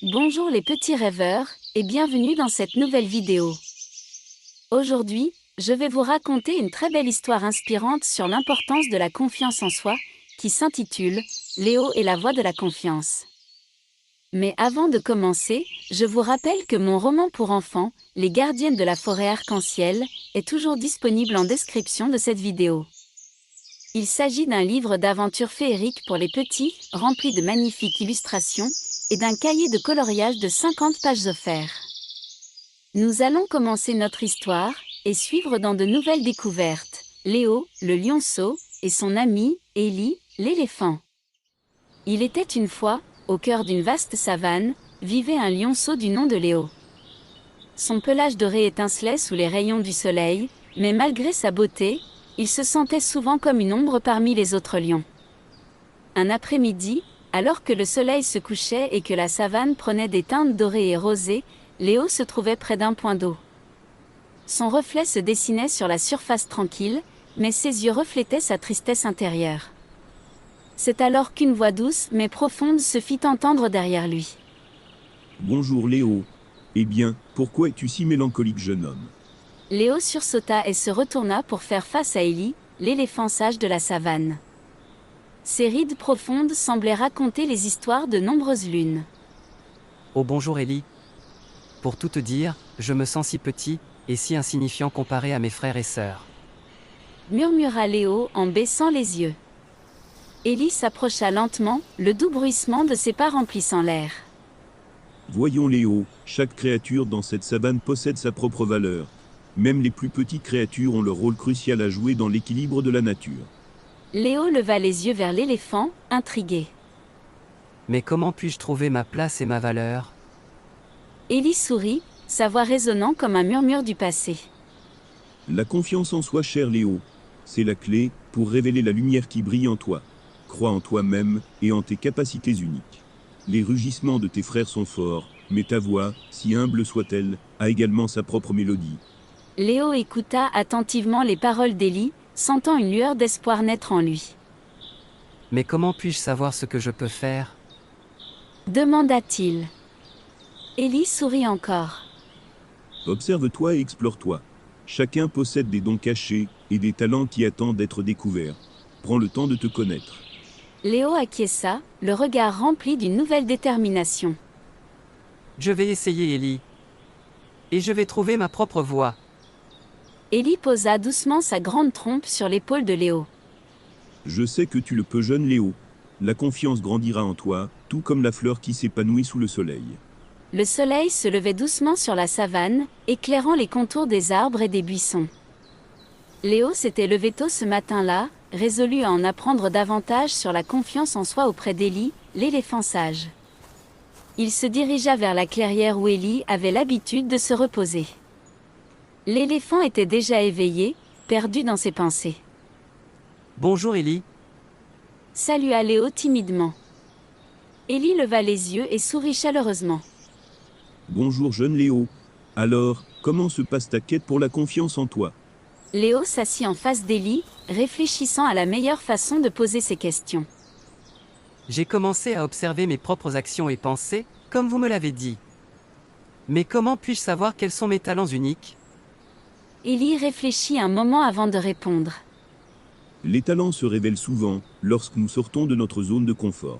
Bonjour les petits rêveurs, et bienvenue dans cette nouvelle vidéo. Aujourd'hui, je vais vous raconter une très belle histoire inspirante sur l'importance de la confiance en soi, qui s'intitule « Léo et la voix de la confiance ». Mais avant de commencer, je vous rappelle que mon roman pour enfants, Les gardiennes de la forêt arc-en-ciel, est toujours disponible en description de cette vidéo. Il s'agit d'un livre d'aventures féeriques pour les petits, rempli de magnifiques illustrations, et d'un cahier de coloriage de 50 pages offerts. Nous allons commencer notre histoire, et suivre dans de nouvelles découvertes, Léo, le lionceau, et son ami, Ellie, l'éléphant. Il était une fois, au cœur d'une vaste savane, vivait un lionceau du nom de Léo. Son pelage doré étincelait sous les rayons du soleil, mais malgré sa beauté, il se sentait souvent comme une ombre parmi les autres lions. Un après-midi, alors que le soleil se couchait et que la savane prenait des teintes dorées et rosées, Léo se trouvait près d'un point d'eau. Son reflet se dessinait sur la surface tranquille, mais ses yeux reflétaient sa tristesse intérieure. C'est alors qu'une voix douce mais profonde se fit entendre derrière lui. « Bonjour Léo. Eh bien, pourquoi es-tu si mélancolique, jeune homme ?» Léo sursauta et se retourna pour faire face à Ellie, l'éléphant sage de la savane. Ses rides profondes semblaient raconter les histoires de nombreuses lunes. Oh bonjour Ellie. Pour tout te dire, je me sens si petit, et si insignifiant comparé à mes frères et sœurs. Murmura Léo en baissant les yeux. Ellie s'approcha lentement, le doux bruissement de ses pas remplissant l'air. « Voyons Léo, chaque créature dans cette savane possède sa propre valeur. Même les plus petites créatures ont leur rôle crucial à jouer dans l'équilibre de la nature. » Léo leva les yeux vers l'éléphant, intrigué. Mais comment puis-je trouver ma place et ma valeur ? Ellie sourit, sa voix résonnant comme un murmure du passé. La confiance en soi, cher Léo, c'est la clé pour révéler la lumière qui brille en toi. Crois en toi-même et en tes capacités uniques. Les rugissements de tes frères sont forts, mais ta voix, si humble soit-elle, a également sa propre mélodie. Léo écouta attentivement les paroles d'Ellie, sentant une lueur d'espoir naître en lui. Mais comment puis-je savoir ce que je peux faire ? Demanda-t-il. Ellie sourit encore. Observe-toi et explore-toi. Chacun possède des dons cachés et des talents qui attendent d'être découverts. Prends le temps de te connaître. Léo acquiesça, le regard rempli d'une nouvelle détermination. Je vais essayer Ellie. Et je vais trouver ma propre voie. Ellie posa doucement sa grande trompe sur l'épaule de Léo. Je sais que tu le peux, jeune Léo. La confiance grandira en toi, tout comme la fleur qui s'épanouit sous le soleil. Le soleil se levait doucement sur la savane, éclairant les contours des arbres et des buissons. Léo s'était levé tôt ce matin-là, résolu à en apprendre davantage sur la confiance en soi auprès d'Ellie, l'éléphant sage. Il se dirigea vers la clairière où Ellie avait l'habitude de se reposer. L'éléphant était déjà éveillé, perdu dans ses pensées. Bonjour Ellie. Salua Léo timidement. Ellie leva les yeux et sourit chaleureusement. Bonjour jeune Léo. Alors, comment se passe ta quête pour la confiance en toi ? Léo s'assit en face d'Ellie, réfléchissant à la meilleure façon de poser ses questions. J'ai commencé à observer mes propres actions et pensées, comme vous me l'avez dit. Mais comment puis-je savoir quels sont mes talents uniques ? Ellie réfléchit un moment avant de répondre. Les talents se révèlent souvent lorsque nous sortons de notre zone de confort.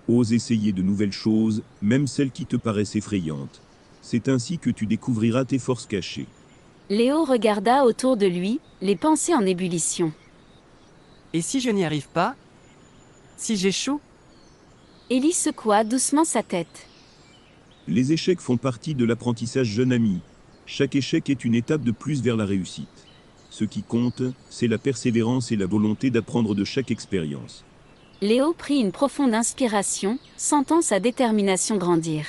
Ose essayer de nouvelles choses, même celles qui te paraissent effrayantes. C'est ainsi que tu découvriras tes forces cachées. Léo regarda autour de lui, les pensées en ébullition. Et si je n'y arrive pas ? Si j'échoue ? Ellie secoua doucement sa tête. Les échecs font partie de l'apprentissage, jeune ami. Chaque échec est une étape de plus vers la réussite. Ce qui compte, c'est la persévérance et la volonté d'apprendre de chaque expérience. Léo prit une profonde inspiration, sentant sa détermination grandir.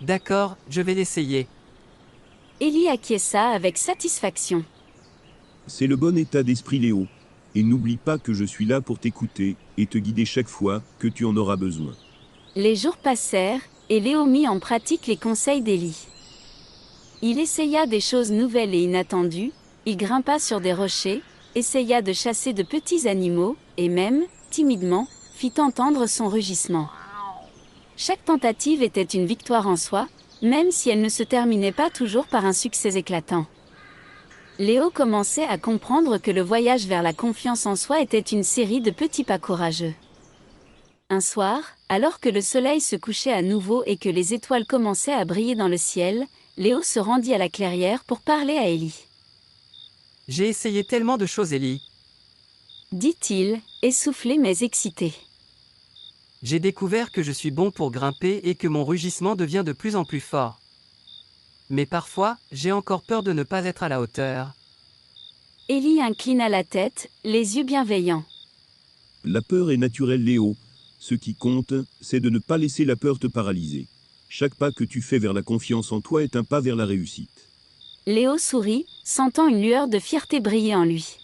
D'accord, je vais l'essayer. Ellie acquiesça avec satisfaction. C'est le bon état d'esprit, Léo. Et n'oublie pas que je suis là pour t'écouter et te guider chaque fois que tu en auras besoin. Les jours passèrent, et Léo mit en pratique les conseils d'Ellie. Il essaya des choses nouvelles et inattendues, il grimpa sur des rochers, essaya de chasser de petits animaux, et même, timidement, fit entendre son rugissement. Chaque tentative était une victoire en soi, même si elle ne se terminait pas toujours par un succès éclatant. Léo commençait à comprendre que le voyage vers la confiance en soi était une série de petits pas courageux. Un soir, alors que le soleil se couchait à nouveau et que les étoiles commençaient à briller dans le ciel, Léo se rendit à la clairière pour parler à Ellie. « J'ai essayé tellement de choses, Ellie. » dit-il, essoufflé mais excité. « J'ai découvert que je suis bon pour grimper et que mon rugissement devient de plus en plus fort. Mais parfois, j'ai encore peur de ne pas être à la hauteur. » Ellie inclina la tête, les yeux bienveillants. La peur est naturelle, Léo. Ce qui compte, c'est de ne pas laisser la peur te paralyser. Chaque pas que tu fais vers la confiance en toi est un pas vers la réussite. Léo sourit, sentant une lueur de fierté briller en lui.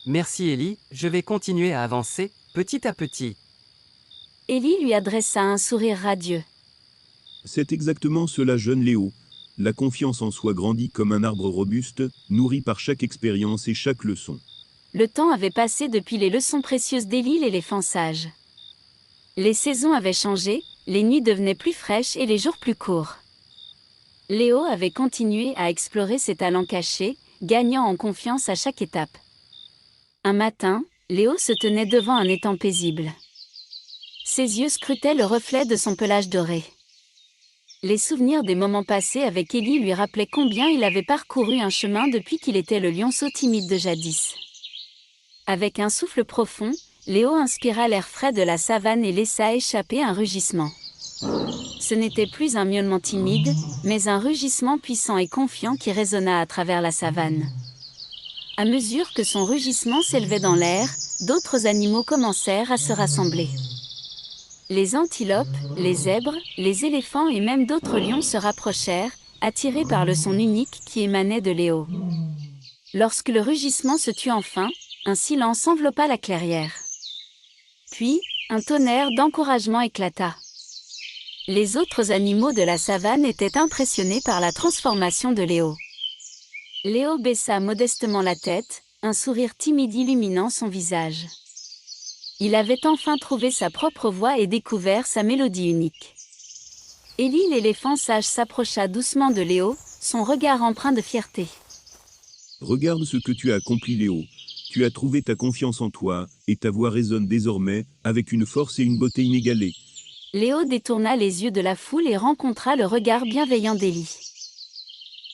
Merci Ellie, je vais continuer à avancer, petit à petit. Ellie lui adressa un sourire radieux. C'est exactement cela, jeune Léo. La confiance en soi grandit comme un arbre robuste, nourri par chaque expérience et chaque leçon. Le temps avait passé depuis les leçons précieuses d'Ellie l'éléphant sage. Les saisons avaient changé, les nuits devenaient plus fraîches et les jours plus courts. Léo avait continué à explorer ses talents cachés, gagnant en confiance à chaque étape. Un matin, Léo se tenait devant un étang paisible. Ses yeux scrutaient le reflet de son pelage doré. Les souvenirs des moments passés avec Ellie lui rappelaient combien il avait parcouru un chemin depuis qu'il était le lionceau timide de jadis. Avec un souffle profond, Léo inspira l'air frais de la savane et laissa échapper un rugissement. Ce n'était plus un miaulement timide, mais un rugissement puissant et confiant qui résonna à travers la savane. À mesure que son rugissement s'élevait dans l'air, d'autres animaux commencèrent à se rassembler. Les antilopes, les zèbres, les éléphants et même d'autres lions se rapprochèrent, attirés par le son unique qui émanait de Léo. Lorsque le rugissement se tut enfin, un silence enveloppa la clairière. Puis, un tonnerre d'encouragement éclata. Les autres animaux de la savane étaient impressionnés par la transformation de Léo. Léo baissa modestement la tête, un sourire timide illuminant son visage. Il avait enfin trouvé sa propre voix et découvert sa mélodie unique. Ellie l'éléphant sage s'approcha doucement de Léo, son regard empreint de fierté. Regarde ce que tu as accompli, Léo. Tu as trouvé ta confiance en toi, et ta voix résonne désormais, avec une force et une beauté inégalées. Léo détourna les yeux de la foule et rencontra le regard bienveillant d'Ellie.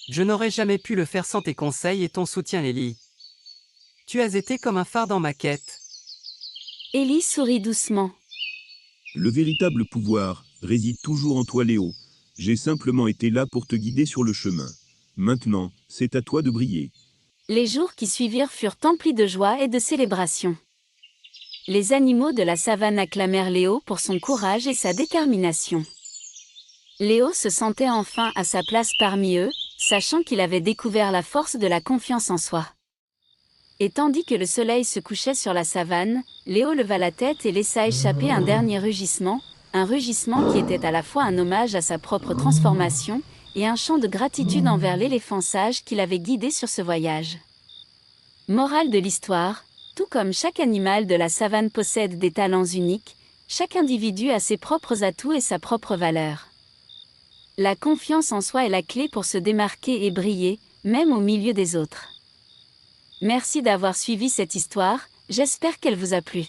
Je n'aurais jamais pu le faire sans tes conseils et ton soutien, Ellie. Tu as été comme un phare dans ma quête. Ellie sourit doucement. Le véritable pouvoir réside toujours en toi, Léo. J'ai simplement été là pour te guider sur le chemin. Maintenant, c'est à toi de briller. Les jours qui suivirent furent emplis de joie et de célébration. Les animaux de la savane acclamèrent Léo pour son courage et sa détermination. Léo se sentait enfin à sa place parmi eux, sachant qu'il avait découvert la force de la confiance en soi. Et tandis que le soleil se couchait sur la savane, Léo leva la tête et laissa échapper un dernier rugissement, un rugissement qui était à la fois un hommage à sa propre transformation et un chant de gratitude envers l'éléphant sage qui l'avait guidé sur ce voyage. Morale de l'histoire, tout comme chaque animal de la savane possède des talents uniques, chaque individu a ses propres atouts et sa propre valeur. La confiance en soi est la clé pour se démarquer et briller, même au milieu des autres. Merci d'avoir suivi cette histoire, j'espère qu'elle vous a plu.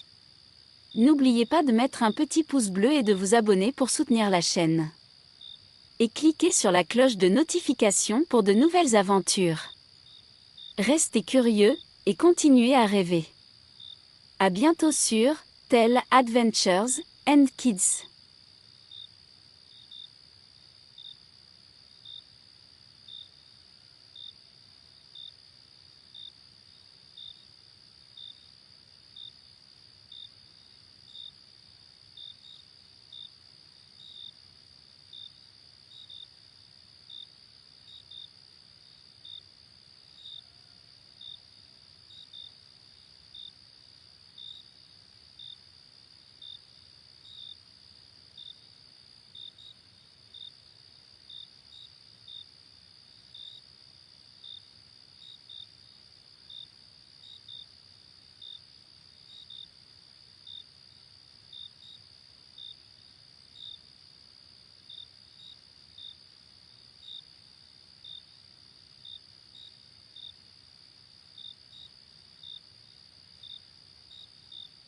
N'oubliez pas de mettre un petit pouce bleu et de vous abonner pour soutenir la chaîne. Et cliquez sur la cloche de notification pour de nouvelles aventures. Restez curieux et continuez à rêver. À bientôt sur Tell Adventures and Kids.